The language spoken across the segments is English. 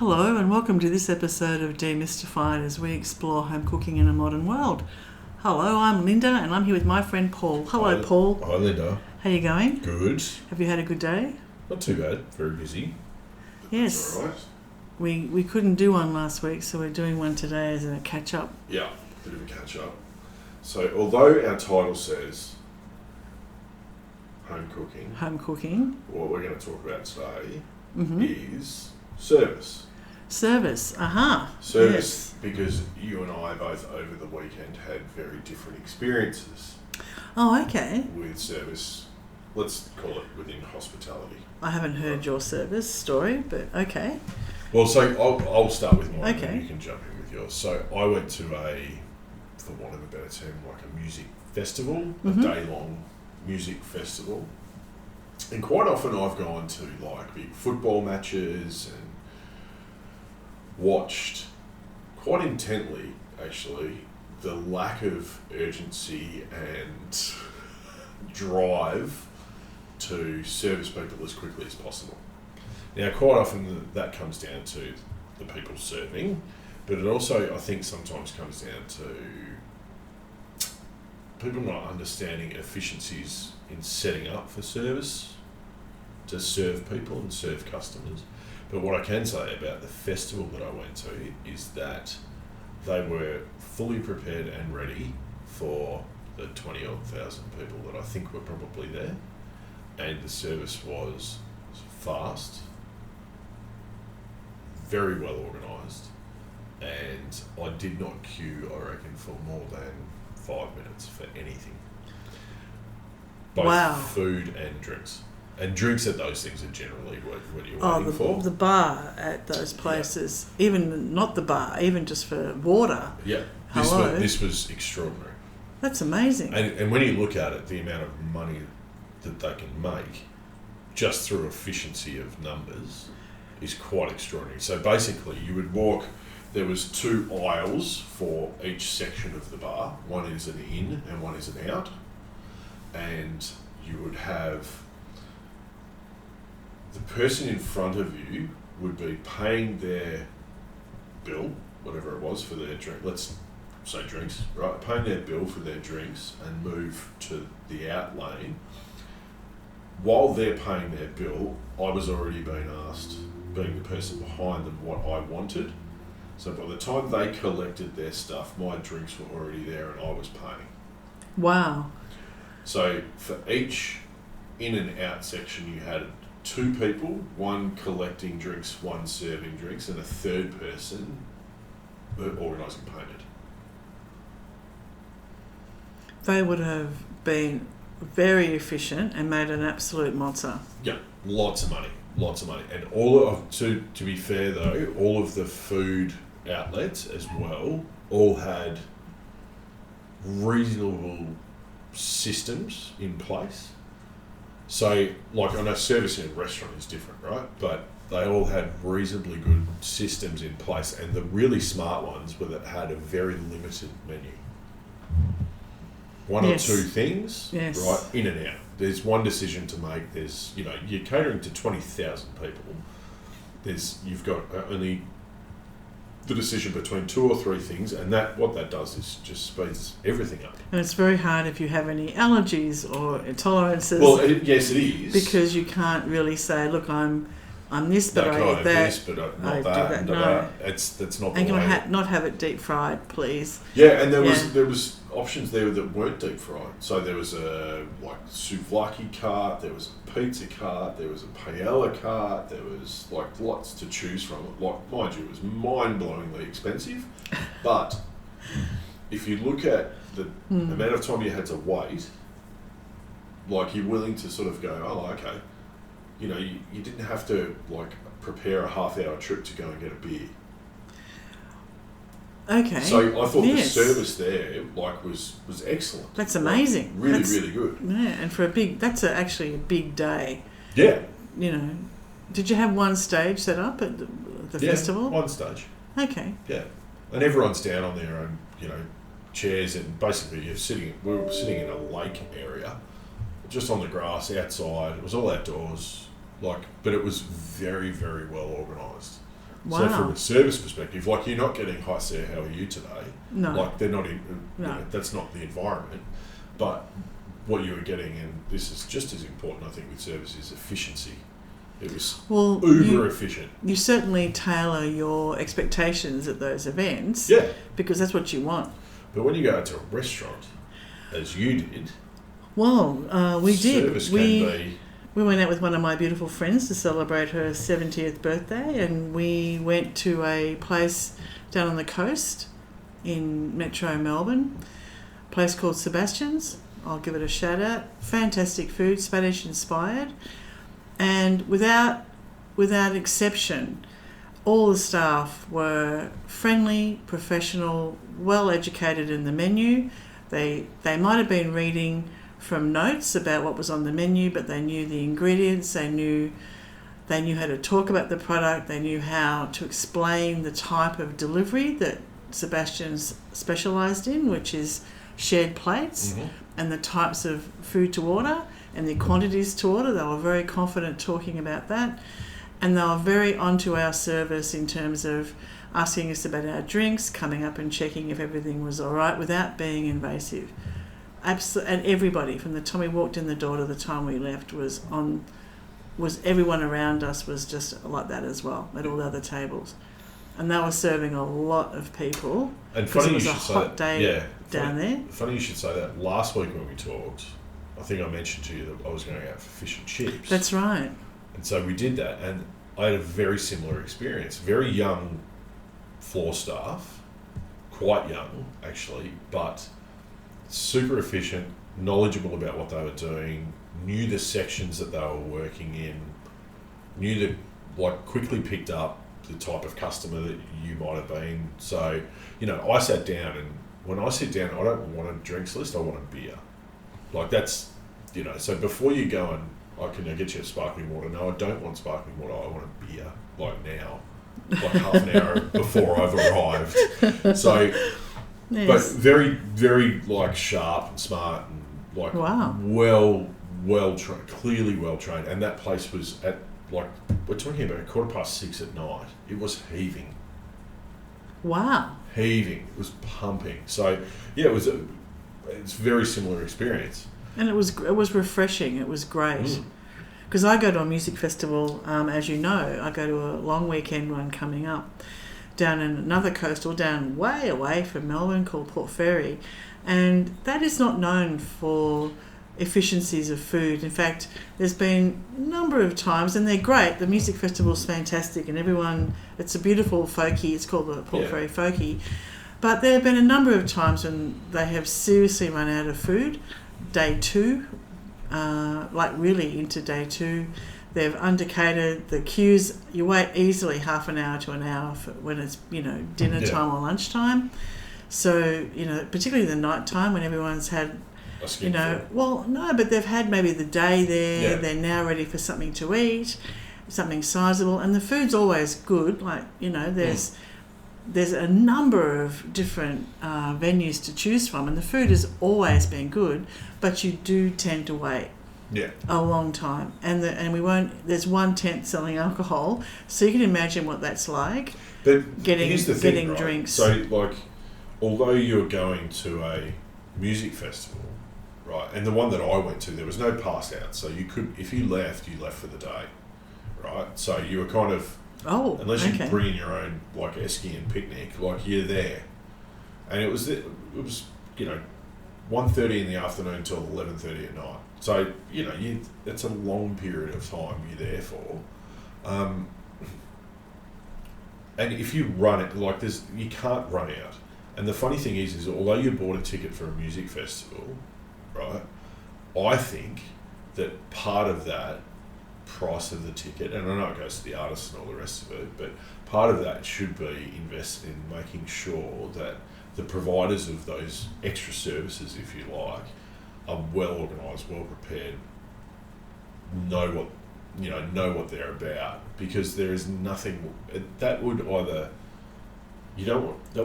Hello and welcome to this episode of Demystified as we explore home cooking in a modern world. Hello, I'm Linda and I'm here with my friend Paul. Hello, Hi, Paul. Hi, Linda. How you going? Good. Have you had a good day? Not too bad. Very busy. Yes. All right. We couldn't do one last week, so we're doing one today as a catch-up. Yeah, bit of a catch-up. So, although our title says home cooking, what we're going to talk about today is service. Service, aha. Service, because you and I both over the weekend had very different experiences Oh, okay. with service. Let's call it within hospitality. I haven't heard your service story, but okay. Well, so I'll start with mine Okay. and you can jump in with yours. So I went to for want of a better term, like a music festival, a day-long music festival. And quite often I've gone to like big football matches and watched quite intently, actually, the lack of urgency and drive to service people as quickly as possible. Now, quite often that comes down to the people serving, but it also, I think, sometimes comes down to people not understanding efficiencies in setting up for service to serve people and serve customers. But what I can say about the festival that I went to is that they were fully prepared and ready for the 20-odd thousand people that I think were probably there. And the service was fast, very well organised, and I did not queue, I reckon, for more than 5 minutes for anything. Both Wow. food and drinks. And drinks at those things are generally what you're waiting for. The bar at those places, even not the bar, even just for water. Yeah, Hello. this was extraordinary. That's amazing. And when you look at it, the amount of money that they can make just through efficiency of numbers is quite extraordinary. So basically, you would walk, there was 2 aisles for each section of the bar. One is an in and one is an out. And you would have the person in front of you would be paying their bill, whatever it was, for their drink. Let's say drinks, right? Paying their bill for their drinks and move to the out lane. While they're paying their bill, I was already being asked, being the person behind them, what I wanted. So by the time they collected their stuff, my drinks were already there and I was paying. Wow. So for each in and out section, you had 2 people, one collecting drinks, one serving drinks, and a third person organising payment. They would have been very efficient and made an absolute mozza. Yeah, lots of money. And all of, to be fair though, all of the food outlets as well all had reasonable systems in place. So, like, I know service in a restaurant is different, right? But they all had reasonably good systems in place, and the really smart ones were that had a very limited menu. One Yes. or 2 things, Yes. right, in and out. There's one decision to make. There's, you're catering to 20,000 people. You've got only the decision between 2 or 3 things, and what that does is just speeds everything up. And it's very hard if you have any allergies or intolerances. Well, yes, it is. Because you can't really say, look, I'm this, but No, I can eat have that. this, but not I do that. that, No. no. That's not the And can way. I not have it deep fried, please? Yeah, and there Yeah. was options there that weren't deep fried. So there was a souvlaki cart, there was a pizza cart, there was a paella cart, there was lots to choose from. Mind you, it was mind-blowingly expensive, but if you look at the amount of time you had to wait, you're willing to sort of go, oh, okay. You didn't have to prepare a half-hour trip to go and get a beer. Okay. So I thought Yes. the service there was excellent. That's amazing. Really, That's- really good. Yeah, and for actually a big day. Yeah. Did you have one stage set up at the festival? One stage. Okay. Yeah, and everyone's down on their own, chairs, and basically we were sitting in a lake area, just on the grass outside. It was all outdoors, but it was very, very well organised. So Wow. from a service perspective, like you're not getting, "Hi Sarah, how are you today?" No. Like they're not in. You No. know, that's not the environment. But what you were getting, and this is just as important, I think, with service is efficiency. It was Well, uber efficient. you certainly tailor your expectations at those events. Yeah. Because that's what you want. But when you go to a restaurant, as you did, Well, we did. service can be. We went out with one of my beautiful friends to celebrate her 70th birthday, and we went to a place down on the coast in Metro Melbourne, a place called Sebastian's. I'll give it a shout out. Fantastic food, Spanish inspired, and without exception, all the staff were friendly, professional, well educated in the menu. They might have been reading from notes about what was on the menu, but they knew the ingredients, they knew how to talk about the product, they knew how to explain the type of delivery that Sebastian's specialised in, which is shared plates, and the types of food to order and the quantities to order. They were very confident talking about that, and they were very onto our service in terms of asking us about our drinks, coming up and checking if everything was all right without being invasive. And everybody, from the time we walked in the door to the time we left, was everyone around us was just like that as well at all the other tables, and they were serving a lot of people. And because funny it was you a should say hot that. day Yeah, down there. Funny you should say that. Last week when we talked, I think I mentioned to you that I was going out for fish and chips. That's right. And so we did that, and I had a very similar experience. Very young floor staff, quite young actually, but super efficient, knowledgeable about what they were doing, knew the sections that they were working in, quickly picked up the type of customer that you might have been. So, I sat down, and when I sit down, I don't want a drinks list, I want a beer. Like that's, so before you go and, can I get you a sparkling water? No, I don't want sparkling water, I want a beer, like now. Like half an hour before I've arrived. So, Yes. but very, very sharp and smart and Wow. well trained, clearly well trained. And that place was at we're talking about 6:15 at night. It was heaving. Wow. Heaving. It was pumping. So yeah, it's a very similar experience. And it was refreshing. It was great. Because I go to a music festival, as you know, I go to a long weekend one coming up down in another coastal, down way away from Melbourne, called Port Fairy, and that is not known for efficiencies of food. In fact, there's been a number of times, and they're great, the music festival's fantastic, and it's a beautiful folkie, it's called the Port Fairy Folkie, but there have been a number of times when they have seriously run out of food, day two, really into day two. They've undercatered the queues. You wait easily half an hour to an hour when it's dinner time or lunchtime. So particularly the night time when everyone's had but they've had maybe the day there. Yeah. They're now ready for something to eat, something sizable, and the food's always good. There's a number of different venues to choose from, and the food has always been good, but you do tend to wait a long time, and we won't. There's one tent selling alcohol, so you can imagine what that's like. But getting right? drinks. So although you're going to a music festival, right, and the one that I went to, there was no pass out, so you could, if you left for the day, right. So you were kind of unless you bring in your own esky and picnic, you're there, and it was 1:30 in the afternoon till 11:30 at night. So that's a long period of time you're there for, and if you run it you can't run out. And the funny thing is although you bought a ticket for a music festival, right, I think that part of that price of the ticket, and I know it goes to the artists and all the rest of it, but part of that should be invested in making sure that the providers of those extra services, if you like, are well organised, well prepared, know what they're about, because there is nothing that would that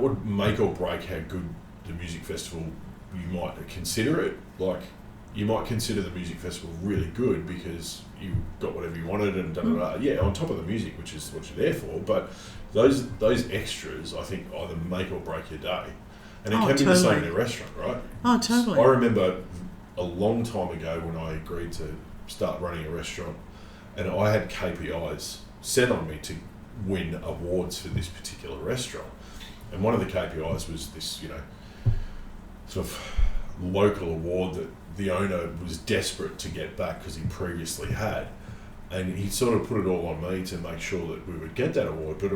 would make or break how good the music festival you might consider it. you might consider the music festival really good because you got whatever you wanted and da-da-da. Yeah, on top of the music, which is what you're there for. But those extras, I think, either make or break your day. And it can be the same in a restaurant, right? Oh, totally. I remember a long time ago when I agreed to start running a restaurant, and I had KPIs set on me to win awards for this particular restaurant. And one of the KPIs was this, sort of local award that the owner was desperate to get back because he previously had. And he sort of put it all on me to make sure that we would get that award, but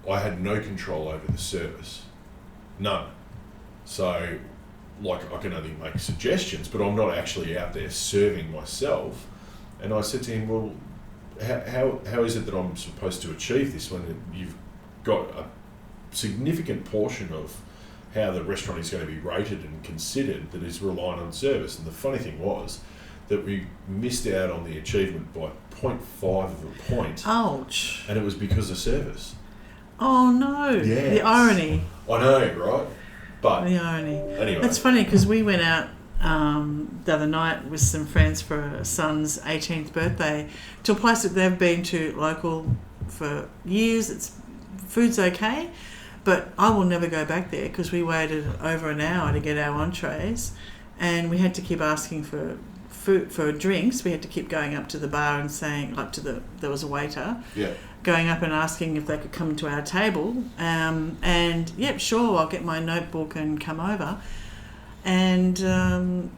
I had no control over the service. None. So, I can only make suggestions, but I'm not actually out there serving myself. And I said to him, well, how is it that I'm supposed to achieve this when you've got a significant portion of how the restaurant is going to be rated and considered that is reliant on service? And the funny thing was that we missed out on the achievement by 0.5 of a point. Ouch. And it was because of service. Oh no. Yes. The irony. I know, right? But the irony. Anyway. It's funny because we went out the other night with some friends for a son's 18th birthday to a place that they've been to local for years. Food's okay, but I will never go back there because we waited over an hour to get our entrees, and we had to keep asking for food, for drinks. We had to keep going up to the bar and saying, there was a waiter. Yeah. Going up and asking if they could come to our table, and yep, sure, I'll get my notebook and come over. And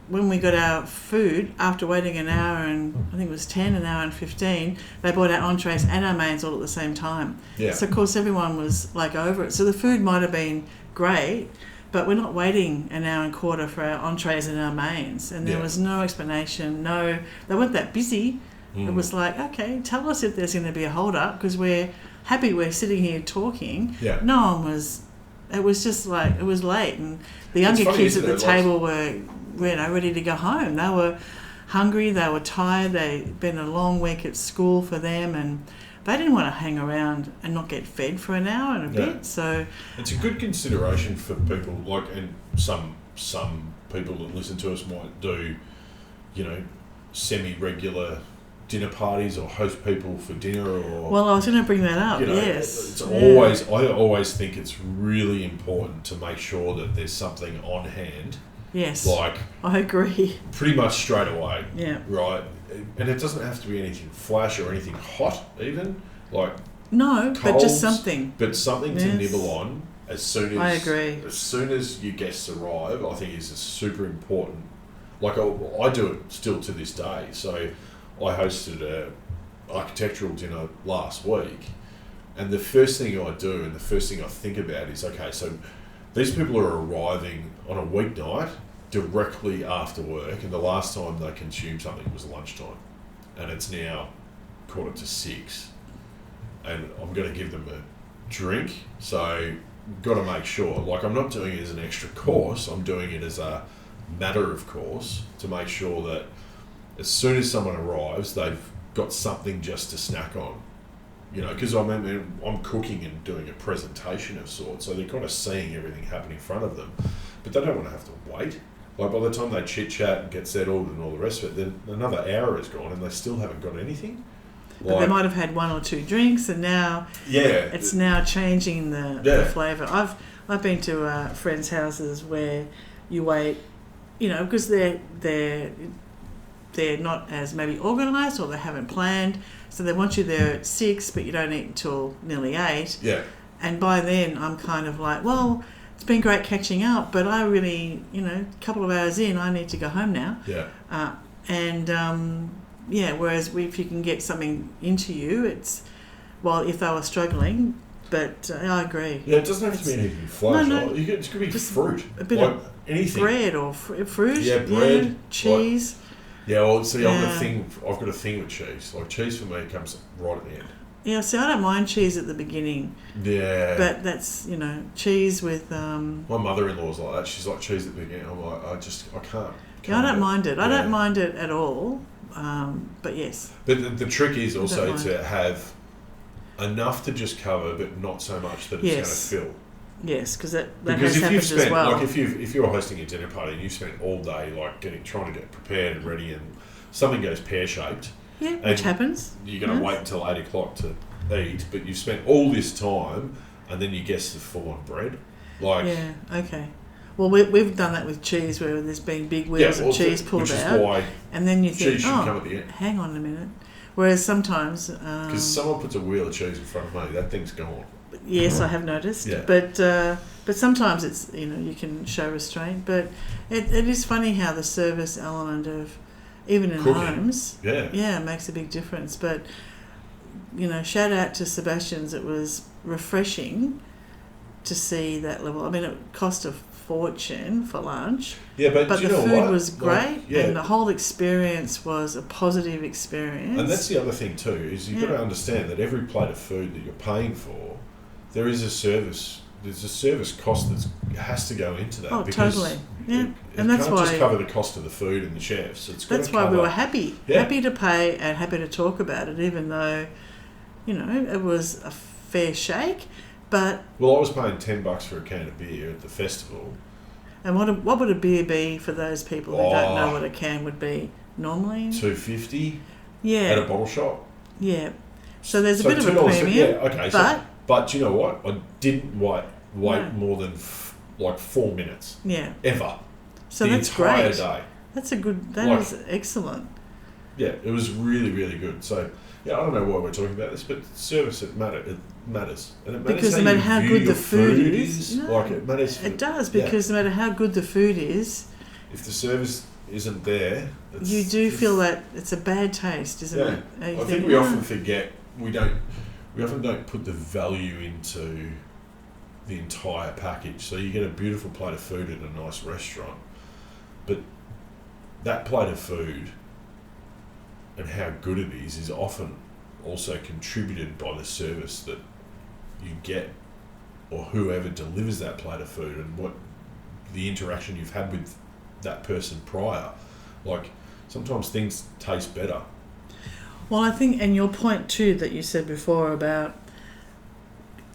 when we got our food, after waiting an hour and I think it was 10, an hour and 15, they brought our entrees and our mains all at the same time. Yeah. So of course everyone was over it. So the food might have been great, but we're not waiting an hour and a quarter for our entrees and our mains. And there was no explanation. No, they weren't that busy. It was okay, tell us if there's going to be a hold up because we're happy we're sitting here talking. Yeah. No one was. It was just it was late, and the younger kids at the table were ready to go home. They were hungry, they were tired, they'd been a long week at school for them, and they didn't want to hang around and not get fed for an hour and a bit. So it's a good consideration for people and some people that listen to us might do, semi-regular dinner parties or host people for dinner or... Well, I was going to bring that up, yes. It's always... I always think it's really important to make sure that there's something on hand. Yes. I agree. Pretty much straight away. Yeah. Right? And it doesn't have to be anything flash or anything hot even. No, coals, but just something. But something to nibble on as soon as... I agree. As soon as your guests arrive, I think is a super important... I do it still to this day, so... I hosted a architectural dinner last week, and the first thing I do and the first thing I think about is, okay, so these people are arriving on a weeknight directly after work, and the last time they consumed something was lunchtime, and it's now 5:45, and I'm going to give them a drink, so got to make sure, I'm not doing it as an extra course, I'm doing it as a matter of course to make sure that as soon as someone arrives, they've got something just to snack on, because I'm cooking and doing a presentation of sorts, so they're kind of seeing everything happen in front of them, but they don't want to have to wait. By the time they chit chat and get settled and all the rest of it, then another hour is gone and they still haven't got anything. But they might have had one or two drinks, and now it's now changing the flavour. I've been to friends' houses where you wait, because they're not as maybe organised or they haven't planned, so they want you there at 6 but you don't eat until nearly 8. Yeah. And by then I'm kind of well, it's been great catching up, but I really, a couple of hours in, I need to go home now. Yeah. Whereas if you can get something into you, it's, if they were struggling, but I agree. Yeah, it doesn't have to be anything flash. No. It could be fruit. A bit of anything. Bread or fruit. Yeah, bread. Cheese. Yeah, well, see, I've got a thing with cheese. Cheese for me comes right at the end. Yeah, see, I don't mind cheese at the beginning. Yeah. But that's, cheese with... My mother-in-law's like that. She's like cheese at the beginning. I'm like, I can't. Yeah, I don't mind it. I don't mind it at all. But yes. But the trick is also to have enough to just cover, but not so much that it's going to fill. Yes, because that Because has if you've happened as spent, well. like if you're hosting a dinner party and you spent all day like trying to get prepared and ready, and something goes pear shaped, Yeah, which happens. you're going to wait until 8 o'clock to eat, but you've spent all this time, and then your guests have full on bread. Like, yeah, okay. Well, we've done that with cheese, where there's been big wheels of cheese pulled out, why and then you think, cheese should come at the end. hang on a minute. Whereas sometimes, Because someone puts a wheel of cheese in front of me, that thing's gone. yes, I have noticed. Yeah. But sometimes it's, you can show restraint. But it is funny how the service element of, even in Cooking. homes, Yeah. makes a big difference. But, shout out to Sebastian's. It was refreshing to see that level. I mean, it cost a fortune for lunch. Yeah, but the you know food what? was great, Like, and the whole experience was a positive experience. And that's the other thing too, is you've got to understand that every plate of food that you're paying for, there is a service. There's a service cost that has to go into that. Oh, because totally. Yeah, and that's can't just cover the cost of the food and the chefs. That's why we were happy to pay and happy to talk about it, even though, it was a fair shake. But I was paying $10 for a can of beer at the festival. And what would a beer be for those people who don't know what a can would be normally? $2.50. Yeah. At a bottle shop. Yeah. So there's a bit of a premium. Yeah. Okay. But you know what? I didn't wait more than 4 minutes. Yeah. Ever. So the that's entire great. day. That's a good. That is excellent. Yeah, it was really, really good. So I don't know why we're talking about this, but service it matters, and it matters because no matter how good the food is, it matters. It does, because no matter how good the food is, if the service isn't there, you do feel that it's a bad taste, isn't it? I think we often forget we often don't put the value into the entire package. So you get a beautiful plate of food at a nice restaurant, but that plate of food and how good it is often also contributed by the service that you get, or whoever delivers that plate of food, and what the interaction you've had with that person prior. Like, sometimes things taste better. Well, I think, and your point too that you said before about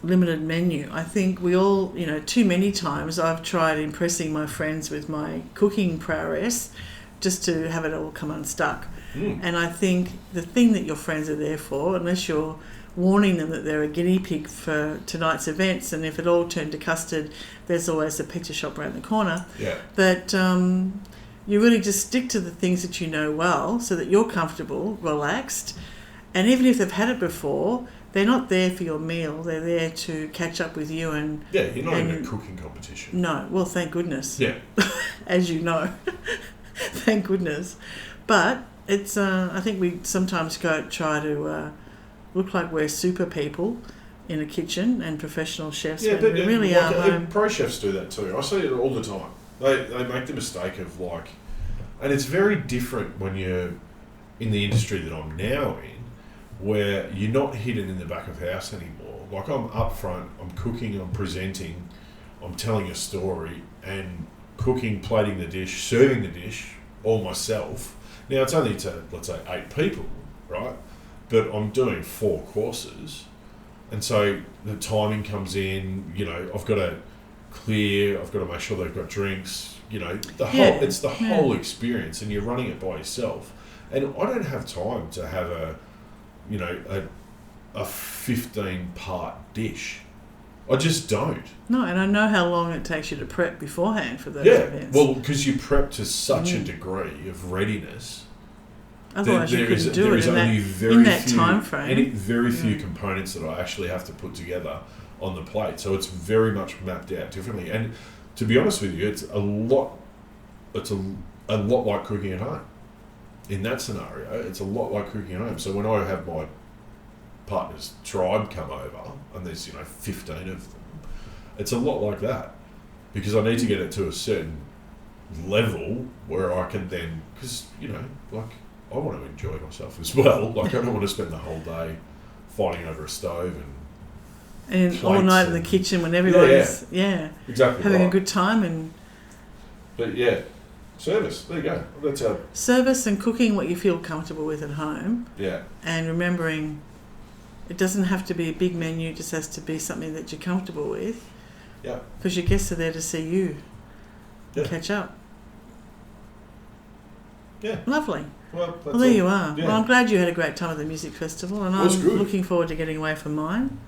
limited menu, I think we all, too many times I've tried impressing my friends with my cooking prowess just to have it all come unstuck. And I think the thing that your friends are there for, unless you're warning them that they're a guinea pig for tonight's events, and if it all turned to custard, there's always a pizza shop around the corner. Yeah. That you really just stick to the things that you know well, so that you're comfortable, relaxed, and even if they've had it before, they're not there for your meal. They're there to catch up with you and. Yeah, you're not in a cooking competition. No, well, thank goodness. Yeah. As you know, thank goodness, but. It's. I think we sometimes try to look like we're super people in a kitchen and professional chefs. Yeah, but we really are home. Pro chefs do that too. I see it all the time. They make the mistake of and it's very different when you're in the industry that I'm now in, where you're not hidden in the back of house anymore. Like, I'm up front, I'm cooking, I'm presenting, I'm telling a story, and cooking, plating the dish, serving the dish, all myself. Now, it's only to, let's say, 8 people, right? But I'm doing 4 courses. And so the timing comes in, I've got to clear, I've got to make sure they've got drinks, it's the whole experience, and you're running it by yourself. And I don't have time to have a 15-part dish. I just don't. No, and I know how long it takes you to prep beforehand for those events. Well, because you prep to such a degree of readiness. Otherwise, you couldn't do it in that time frame. Very few components that I actually have to put together on the plate. So it's very much mapped out differently. And to be honest with you, it's a lot like cooking at home. In that scenario, it's a lot like cooking at home. So when I have my partner's tribe come over, and there's 15 of them, it's a lot like that, because I need to get it to a certain level where I can then, because I want to enjoy myself as well. Like, I don't want to spend the whole day fighting over a stove and all night in the kitchen when everybody's exactly having a good time. But service, there you go. That's service and cooking what you feel comfortable with at home. Yeah. And remembering, it doesn't have to be a big menu, it just has to be something that you're comfortable with. Yeah. Because your guests are there to see you. Yeah. Catch up. Yeah. Lovely. Well, There you are. Yeah. Well, I'm glad you had a great time at the music festival, and was I'm good. looking forward to getting away from mine.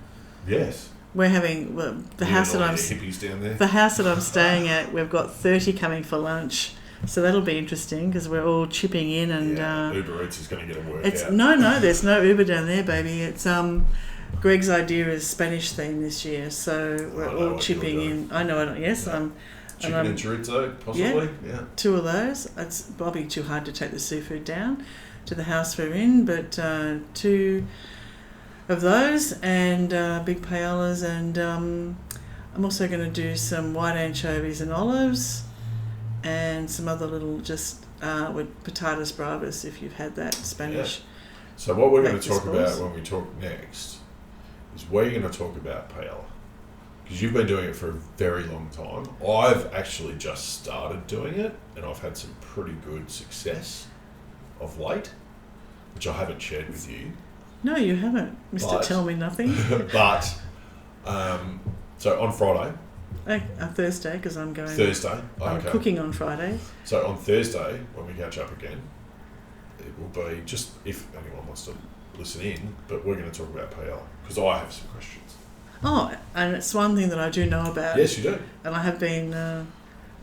Yes. We're having the house that I'm hippies down there. the house that I'm staying at. We've got 30 coming for lunch, so that'll be interesting because we're all chipping in and Uber Eats is going to get a workout. it's no, there's no Uber down there, baby. It's Greg's idea is Spanish theme this year, so we're all chipping in. I know it. Yes, yeah. Chicken and chorizo, possibly. Yeah. 2 of those. It's probably too hard to take the seafood down to the house we're in, but 2 of those and big paellas, and I'm also going to do some white anchovies and olives and some other little with patatas bravas, if you've had that Spanish. Yeah. So what we're going to talk about when we talk next is we're going to talk about paella, because you've been doing it for a very long time. I've actually just started doing it, and I've had some pretty good success of late, which I haven't shared with you. No, you haven't, Mr. Tell Me Nothing. But, so on Friday. Thursday, because I'm going. Thursday. I'm cooking on Friday. So on Thursday, when we catch up again, it will be just if anyone wants to listen in, but we're going to talk about paella, because I have some questions. Oh, and it's one thing that I do know about. Yes, you do. And I have been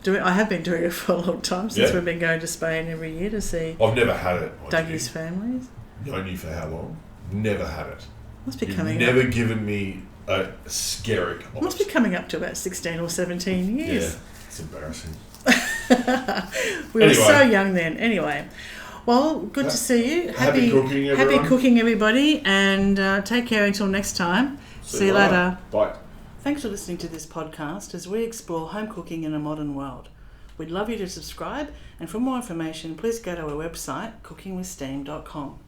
doing it for a long time, since we've been going to Spain every year to see. I've never had it. Dougie's families. Known you for how long? Never had it. Must be You've coming never up. given me a scaric of Must be coming up to about 16 or 17 years. Yeah, it's embarrassing. We were so young then. Anyway, well, good to see you. Happy cooking, everyone. Happy cooking, everybody, and take care until next time. See you later. Bye. Thanks for listening to this podcast as we explore home cooking in a modern world. We'd love you to subscribe, and for more information, please go to our website, cookingwithsteam.com.